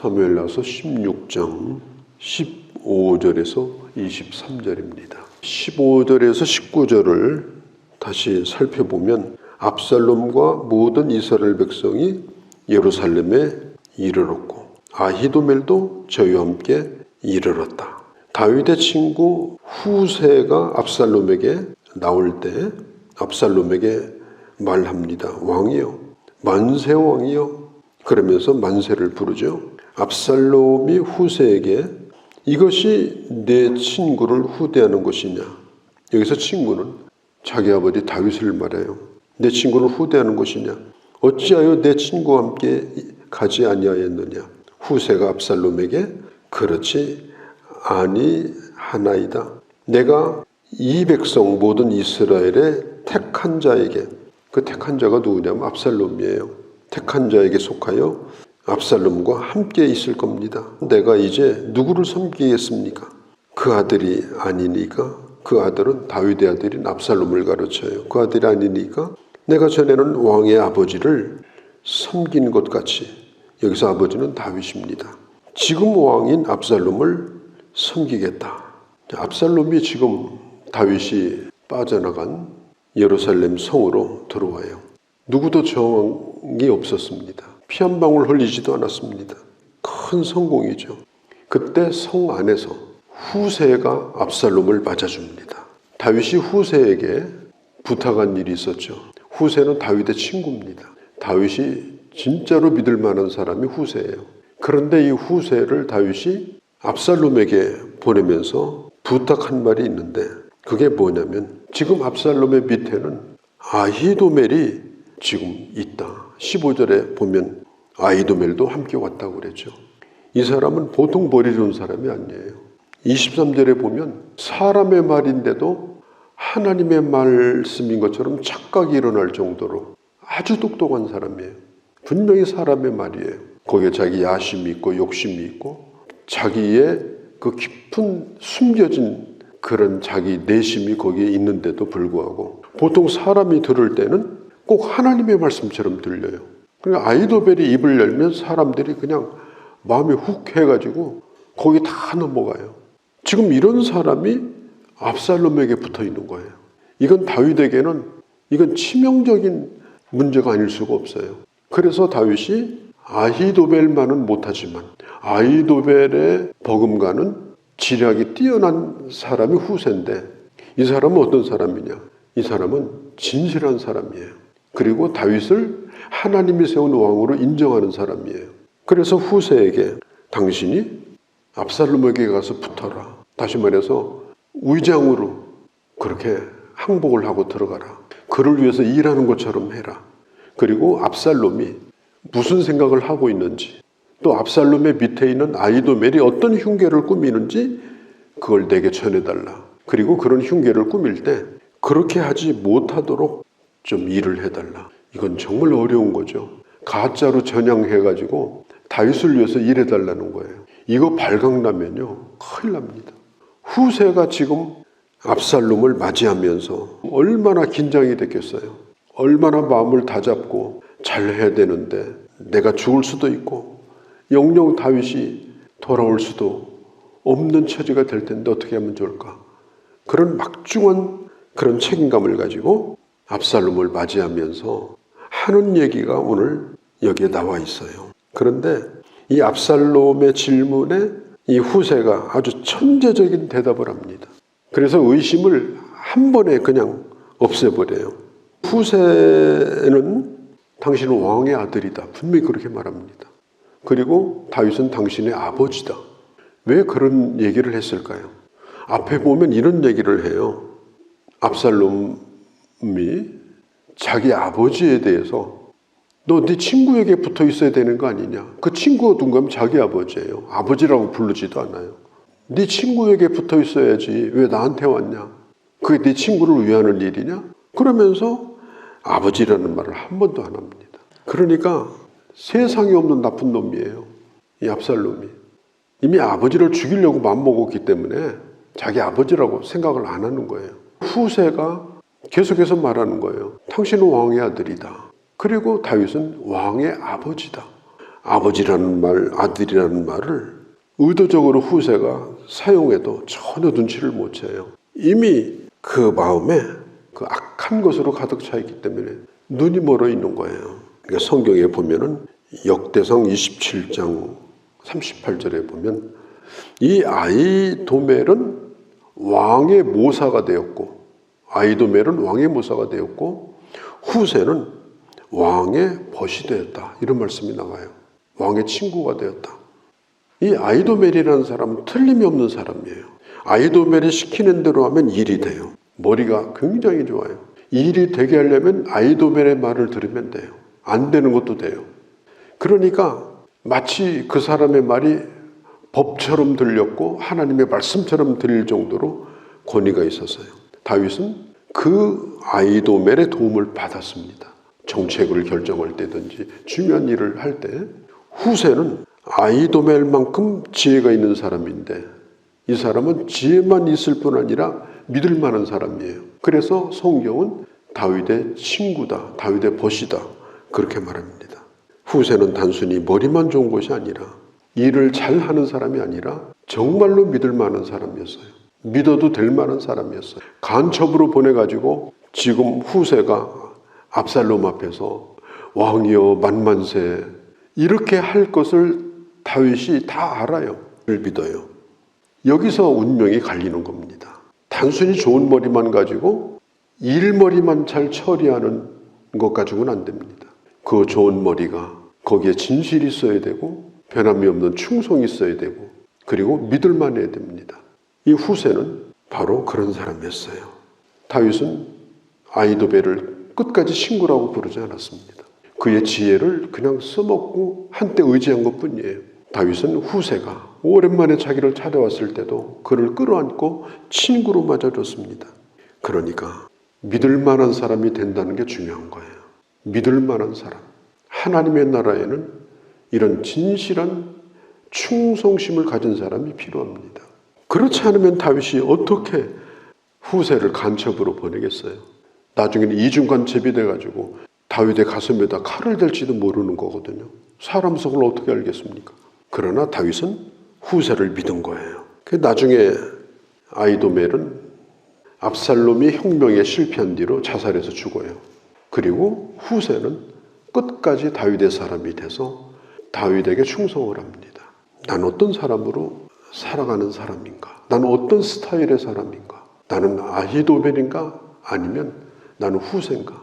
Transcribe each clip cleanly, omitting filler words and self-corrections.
사무엘하서 16장 15절에서 23절입니다. 15절에서 19절을 다시 살펴보면 압살롬과 모든 이스라엘 백성이 예루살렘에 이르렀고 아히도멜도 저희와 함께 이르렀다. 다윗의 친구 후세가 압살롬에게 나올 때 압살롬에게 말합니다. 왕이여, 만세 왕이여. 그러면서 만세를 부르죠. 압살롬이 후세에게 이것이 내 친구를 후대하는 것이냐. 여기서 친구는 자기 아버지 다윗을 말해요. 내 친구를 후대하는 것이냐. 어찌하여 내 친구와 함께 가지 아니하였느냐. 후세가 압살롬에게 그렇지 아니하나이다. 내가 이 백성 모든 이스라엘의 택한 자에게, 그 택한 자가 누구냐면 압살롬이에요. 택한 자에게 속하여 압살롬과 함께 있을 겁니다. 내가 이제 누구를 섬기겠습니까? 그 아들이 아니니까. 그 아들은 다윗의 아들인 압살롬을 가르쳐요. 그 아들이 아니니까 내가 전에는 왕의 아버지를 섬긴 것 같이, 여기서 아버지는 다윗입니다. 지금 왕인 압살롬을 섬기겠다. 압살롬이 지금 다윗이 빠져나간 예루살렘 성으로 들어와요. 누구도 저항이 없었습니다. 피 한 방울 흘리지도 않았습니다. 큰 성공이죠. 그때 성 안에서 후세가 압살롬을 맞아줍니다. 다윗이 후세에게 부탁한 일이 있었죠. 후세는 다윗의 친구입니다. 다윗이 진짜로 믿을 만한 사람이 후세예요. 그런데 이 후세를 다윗이 압살롬에게 보내면서 부탁한 말이 있는데 그게 뭐냐면 지금 압살롬의 밑에는 아히도멜이 지금 있다. 15절에 보면 아히도멜도 함께 왔다고 그랬죠. 이 사람은 보통 머리 좋은 사람이 아니에요. 23절에 보면 사람의 말인데도 하나님의 말씀인 것처럼 착각이 일어날 정도로 아주 똑똑한 사람이에요. 분명히 사람의 말이에요. 거기에 자기 야심이 있고 욕심이 있고 자기의 그 깊은 숨겨진 그런 자기 내심이 거기에 있는데도 불구하고 보통 사람이 들을 때는 꼭 하나님의 말씀처럼 들려요. 그러니까 아히도벨이 입을 열면 사람들이 그냥 마음이 훅 해가지고 거기 다 넘어가요. 지금 이런 사람이 압살롬에게 붙어 있는 거예요. 이건 다윗에게는 이건 치명적인 문제가 아닐 수가 없어요. 그래서 다윗이 아히도벨만은 못하지만 아히도벨의 버금가는 지략이 뛰어난 사람이 후세인데 이 사람은 어떤 사람이냐? 이 사람은 진실한 사람이에요. 그리고 다윗을 하나님이 세운 왕으로 인정하는 사람이에요. 그래서 후세에게 당신이 압살롬에게 가서 붙어라. 다시 말해서 위장으로 그렇게 항복을 하고 들어가라. 그를 위해서 일하는 것처럼 해라. 그리고 압살롬이 무슨 생각을 하고 있는지 또 압살롬의 밑에 있는 아히도멜이 어떤 흉계를 꾸미는지 그걸 내게 전해달라. 그리고 그런 흉계를 꾸밀 때 그렇게 하지 못하도록 좀 일을 해달라. 이건 정말 어려운 거죠. 가짜로 전향해가지고 다윗을 위해서 일해달라는 거예요. 이거 발각나면요 큰일 납니다. 후세가 지금 압살롬을 맞이하면서 얼마나 긴장이 됐겠어요. 얼마나 마음을 다잡고 잘해야 되는데 내가 죽을 수도 있고 영영 다윗이 돌아올 수도 없는 처지가 될 텐데 어떻게 하면 좋을까? 그런 막중한 그런 책임감을 가지고 압살롬을 맞이하면서 하는 얘기가 오늘 여기에 나와 있어요. 그런데 이 압살롬의 질문에 이 후세가 아주 천재적인 대답을 합니다. 그래서 의심을 한 번에 그냥 없애버려요. 후세는 당신은 왕의 아들이다. 분명히 그렇게 말합니다. 그리고 다윗은 당신의 아버지다. 왜 그런 얘기를 했을까요? 앞에 보면 이런 얘기를 해요. 압살롬이 자기 아버지에 대해서 너 네 친구에게 붙어 있어야 되는 거 아니냐. 그 친구가 누군가 하면 자기 아버지예요. 아버지라고 부르지도 않아요. 네 친구에게 붙어 있어야지 왜 나한테 왔냐. 그게 네 친구를 위하는 일이냐. 그러면서 아버지라는 말을 한 번도 안 합니다. 그러니까 세상에 없는 나쁜 놈이에요. 이 압살롬이. 이미 아버지를 죽이려고 마음먹었기 때문에 자기 아버지라고 생각을 안 하는 거예요. 후세가 계속해서 말하는 거예요. 당신은 왕의 아들이다. 그리고 다윗은 왕의 아버지다. 아버지라는 말, 아들이라는 말을 의도적으로 후세가 사용해도 전혀 눈치를 못 채요. 이미 그 마음에 그 악한 것으로 가득 차 있기 때문에 눈이 멀어 있는 거예요. 그러니까 성경에 보면은 역대상 27장 38절에 보면 이 아히도멜은 왕의 모사가 되었고, 아히도멜은 왕의 모사가 되었고 후세는 왕의 벗이 되었다, 이런 말씀이 나와요. 왕의 친구가 되었다. 이 아히도멜이라는 사람은 틀림이 없는 사람이에요. 아히도멜이 시키는 대로 하면 일이 돼요. 머리가 굉장히 좋아요. 일이 되게 하려면 아히도멜의 말을 들으면 돼요. 안 되는 것도 돼요. 그러니까 마치 그 사람의 말이 법처럼 들렸고 하나님의 말씀처럼 들릴 정도로 권위가 있었어요. 다윗은 그 아히도멜의 도움을 받았습니다. 정책을 결정할 때든지 중요한 일을 할 때. 후세는 아히도멜만큼 지혜가 있는 사람인데 이 사람은 지혜만 있을 뿐 아니라 믿을 만한 사람이에요. 그래서 성경은 다윗의 친구다, 다윗의 벗이다, 그렇게 말합니다. 후세는 단순히 머리만 좋은 것이 아니라 일을 잘하는 사람이 아니라 정말로 믿을 만한 사람이었어요. 믿어도 될 만한 사람이었어요. 간첩으로 보내가지고 지금 후세가 압살롬 앞에서 왕이여 만만세 이렇게 할 것을 다윗이 다 알아요. 믿어요. 여기서 운명이 갈리는 겁니다. 단순히 좋은 머리만 가지고 일머리만 잘 처리하는 것 가지고는 안 됩니다. 그 좋은 머리가 거기에 진실이 있어야 되고 변함이 없는 충성이 있어야 되고 그리고 믿을 만해야 됩니다. 이 후세는 바로 그런 사람이었어요. 다윗은 아히도벨을 끝까지 친구라고 부르지 않았습니다. 그의 지혜를 그냥 써먹고 한때 의지한 것뿐이에요. 다윗은 후세가 오랜만에 자기를 찾아왔을 때도 그를 끌어안고 친구로 맞아줬습니다. 그러니까 믿을 만한 사람이 된다는 게 중요한 거예요. 믿을 만한 사람. 하나님의 나라에는 이런 진실한 충성심을 가진 사람이 필요합니다. 그렇지 않으면 다윗이 어떻게 후세를 간첩으로 보내겠어요? 나중에는 이중간첩이 돼가지고 다윗의 가슴에다 칼을 댈지도 모르는 거거든요. 사람 속을 어떻게 알겠습니까? 그러나 다윗은 후세를 믿은 거예요. 나중에 아히도멜은 압살롬이 혁명에 실패한 뒤로 자살해서 죽어요. 그리고 후세는 끝까지 다윗의 사람이 돼서 다윗에게 충성을 합니다. 난 어떤 사람으로 살아가는 사람인가? 나는 어떤 스타일의 사람인가? 나는 아히도멜인가? 아니면 나는 후세인가?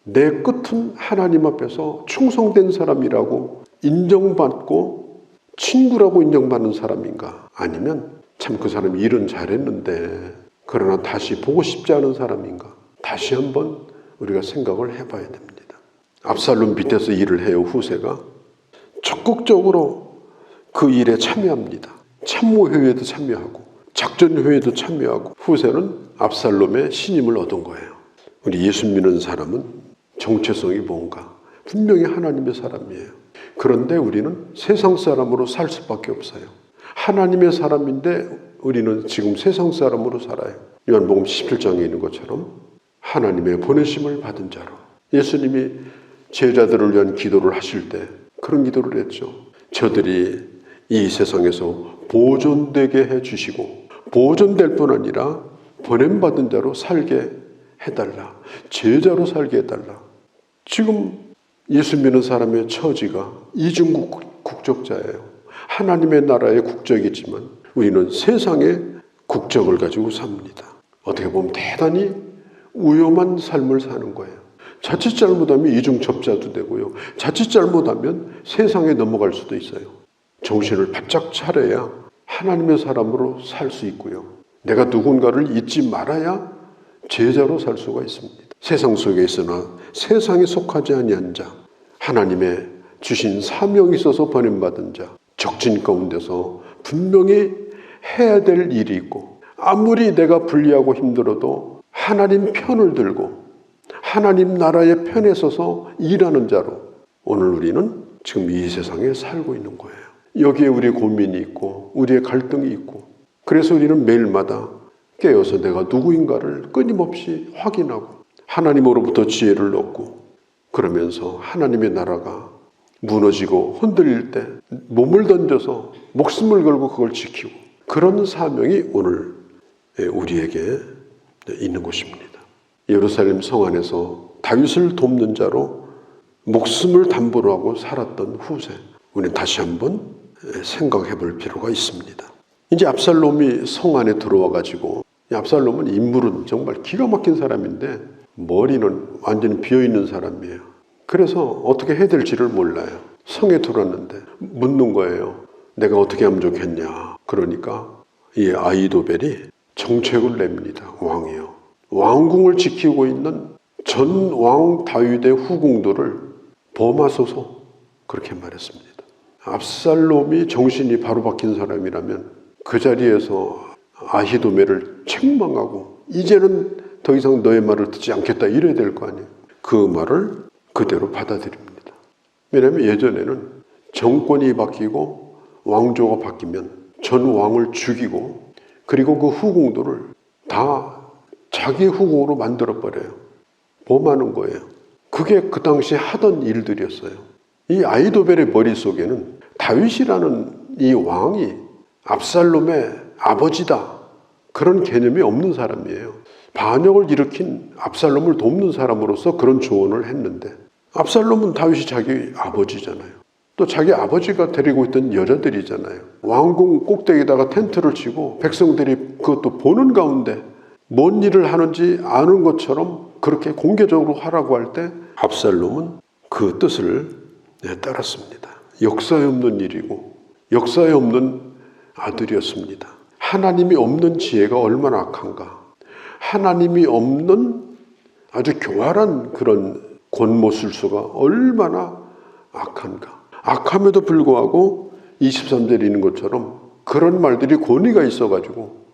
내 끝은 하나님 앞에서 충성된 사람이라고 인정받고 친구라고 인정받는 사람인가? 아니면 참 그 사람이 일은 잘했는데 그러나 다시 보고 싶지 않은 사람인가? 다시 한번 우리가 생각을 해봐야 됩니다. 압살롬 밑에서 일을 해요. 후세가 적극적으로 그 일에 참여합니다. 참모회의에도 참여하고 작전회의에도 참여하고 후세는 압살롬의 신임을 얻은 거예요. 우리 예수 믿는 사람은 정체성이 뭔가? 분명히 하나님의 사람이에요. 그런데 우리는 세상 사람으로 살 수밖에 없어요. 하나님의 사람인데 우리는 지금 세상 사람으로 살아요. 요한복음 17장에 있는 것처럼 하나님의 보내심을 받은 자로. 예수님이 제자들을 위한 기도를 하실 때 그런 기도를 했죠. 저들이 이 세상에서 보존되게 해주시고 보존될 뿐 아니라 보냄받은 자로 살게 해달라. 제자로 살게 해달라. 지금 예수 믿는 사람의 처지가 이중국 국적자예요. 하나님의 나라의 국적이지만 우리는 세상의 국적을 가지고 삽니다. 어떻게 보면 대단히 위험한 삶을 사는 거예요. 자칫 잘못하면 이중첩자도 되고요. 자칫 잘못하면 세상에 넘어갈 수도 있어요. 정신을 바짝 차려야 하나님의 사람으로 살 수 있고요. 내가 누군가를 잊지 말아야 제자로 살 수가 있습니다. 세상 속에 있으나 세상에 속하지 아니한 자, 하나님의 주신 사명이 있어서 보냄받은 자, 적진 가운데서 분명히 해야 될 일이 있고 아무리 내가 불리하고 힘들어도 하나님 편을 들고 하나님 나라의 편에 서서 일하는 자로 오늘 우리는 지금 이 세상에 살고 있는 거예요. 여기에 우리의 고민이 있고 우리의 갈등이 있고 그래서 우리는 매일마다 깨어서 내가 누구인가를 끊임없이 확인하고 하나님으로부터 지혜를 얻고 그러면서 하나님의 나라가 무너지고 흔들릴 때 몸을 던져서 목숨을 걸고 그걸 지키고, 그런 사명이 오늘 우리에게 있는 것입니다. 예루살렘 성 안에서 다윗을 돕는 자로 목숨을 담보로 하고 살았던 후세, 우리는 다시 한번 생각해 볼 필요가 있습니다. 이제 압살롬이 성 안에 들어와 가지고, 압살롬은 인물은 정말 기가 막힌 사람인데 머리는 완전히 비어있는 사람이에요. 그래서 어떻게 해야 될지를 몰라요. 성에 들어왔는데 묻는 거예요. 내가 어떻게 하면 좋겠냐. 그러니까 이 아히도벨이 정책을 냅니다. 왕이요. 왕궁을 지키고 있는 전 왕 다윗의 후궁들을 범하소서, 그렇게 말했습니다. 압살롬이 정신이 바로 박힌 사람이라면 그 자리에서 아히도벨을 책망하고 이제는 더 이상 너의 말을 듣지 않겠다 이래야 될 거 아니에요. 그 말을 그대로 받아들입니다. 왜냐하면 예전에는 정권이 바뀌고 왕조가 바뀌면 전 왕을 죽이고, 그리고 그 후궁들을 다 자기 후궁으로 만들어버려요. 범하는 거예요. 그게 그 당시에 하던 일들이었어요. 이 아히도벨의 머릿속에는 다윗이라는 이 왕이 압살롬의 아버지다, 그런 개념이 없는 사람이에요. 반역을 일으킨 압살롬을 돕는 사람으로서 그런 조언을 했는데, 압살롬은 다윗이 자기 아버지잖아요. 또 자기 아버지가 데리고 있던 여자들이잖아요. 왕궁 꼭대기에다가 텐트를 치고 백성들이 그것도 보는 가운데 뭔 일을 하는지 아는 것처럼 그렇게 공개적으로 하라고 할 때 압살롬은 그 뜻을 따랐습니다. 역사에 없는 일이고 역사에 없는 아들이었습니다. 하나님이 없는 지혜가 얼마나 악한가. 하나님이 없는 아주 교활한 그런 권모술수가 얼마나 악한가. 악함에도 불구하고 23절에 있는 것처럼 그런 말들이 권위가 있어가지고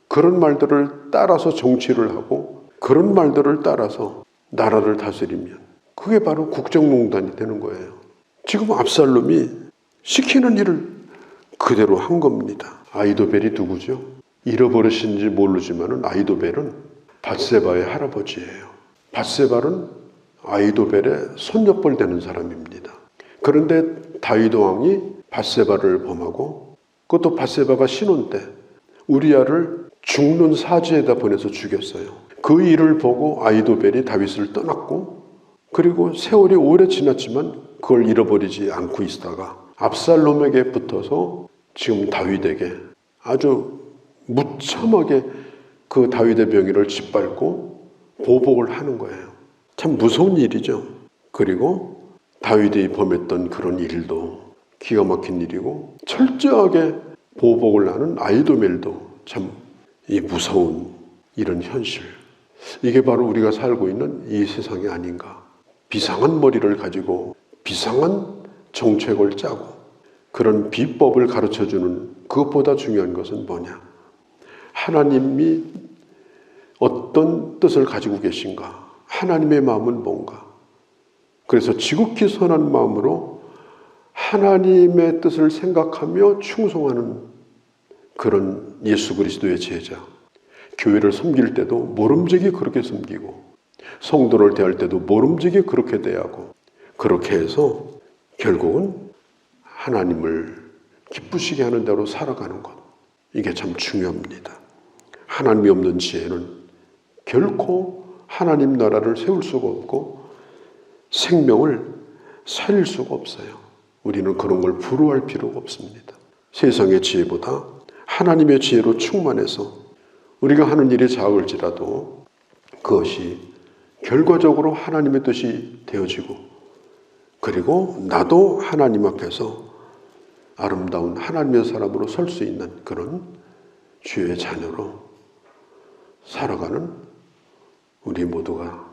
그런 말들을 따라서 정치를 하고 그런 말들을 따라서 나라를 다스리면 그게 바로 국정농단이 되는 거예요. 지금 압살롬이 시키는 일을 그대로 한 겁니다. 아히도벨이 누구죠? 잃어버리신지 모르지만 아히도벨은 밧세바의 할아버지예요. 밧세바는 아히도벨의 손녀뻘 되는 사람입니다. 그런데 다윗 왕이 밧세바를 범하고, 그것도 밧세바가 신혼 때 우리아를 죽는 사지에다 보내서 죽였어요. 그 일을 보고 아히도벨이 다윗을 떠났고, 그리고 세월이 오래 지났지만 그걸 잃어버리지 않고 있다가 압살롬에게 붙어서 지금 다윗에게 아주 무참하게 그 다윗의 명예를 짓밟고 보복을 하는 거예요. 참 무서운 일이죠. 그리고 다윗이 범했던 그런 일도 기가 막힌 일이고, 철저하게 보복을 하는 아히도벨도 참 이 무서운 이런 현실, 이게 바로 우리가 살고 있는 이 세상이 아닌가. 비상한 머리를 가지고 비상한 정책을 짜고 그런 비법을 가르쳐주는, 그것보다 중요한 것은 뭐냐, 하나님이 어떤 뜻을 가지고 계신가, 하나님의 마음은 뭔가. 그래서 지극히 선한 마음으로 하나님의 뜻을 생각하며 충성하는 그런 예수 그리스도의 제자, 교회를 섬길 때도 모름지기 그렇게 섬기고 성도를 대할 때도 모름지기 그렇게 대하고, 그렇게 해서 결국은 하나님을 기쁘시게 하는 대로 살아가는 것, 이게 참 중요합니다. 하나님이 없는 지혜는 결코 하나님 나라를 세울 수가 없고 생명을 살릴 수가 없어요. 우리는 그런 걸 부러워할 필요가 없습니다. 세상의 지혜보다 하나님의 지혜로 충만해서 우리가 하는 일이 작을지라도 그것이 결과적으로 하나님의 뜻이 되어지고, 그리고 나도 하나님 앞에서 아름다운 하나님의 사람으로 설 수 있는 그런 주의 자녀로 살아가는 우리 모두가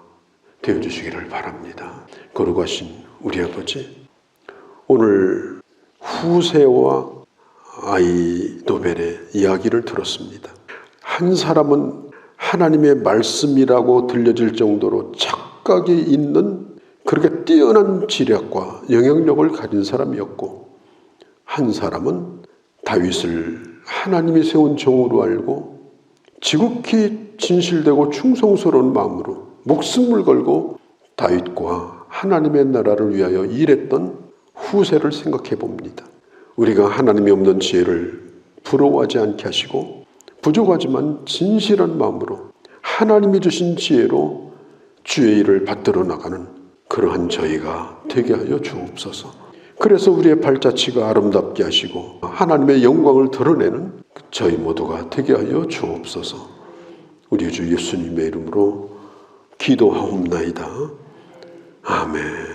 되어주시기를 바랍니다. 거룩하신 우리 아버지, 오늘 후세와 아히도벨의 이야기를 들었습니다. 한 사람은 하나님의 말씀이라고 들려질 정도로 착각이 있는 그렇게 뛰어난 지략과 영향력을 가진 사람이었고, 한 사람은 다윗을 하나님이 세운 종으로 알고 지극히 진실되고 충성스러운 마음으로 목숨을 걸고 다윗과 하나님의 나라를 위하여 일했던 후세를 생각해 봅니다. 우리가 하나님이 없는 지혜를 부러워하지 않게 하시고 부족하지만 진실한 마음으로 하나님이 주신 지혜로 주의 일을 받들어 나가는 그러한 저희가 되게 하여 주옵소서. 그래서 우리의 발자취가 아름답게 하시고 하나님의 영광을 드러내는 저희 모두가 되게 하여 주옵소서. 우리 주 예수님의 이름으로 기도하옵나이다. 아멘.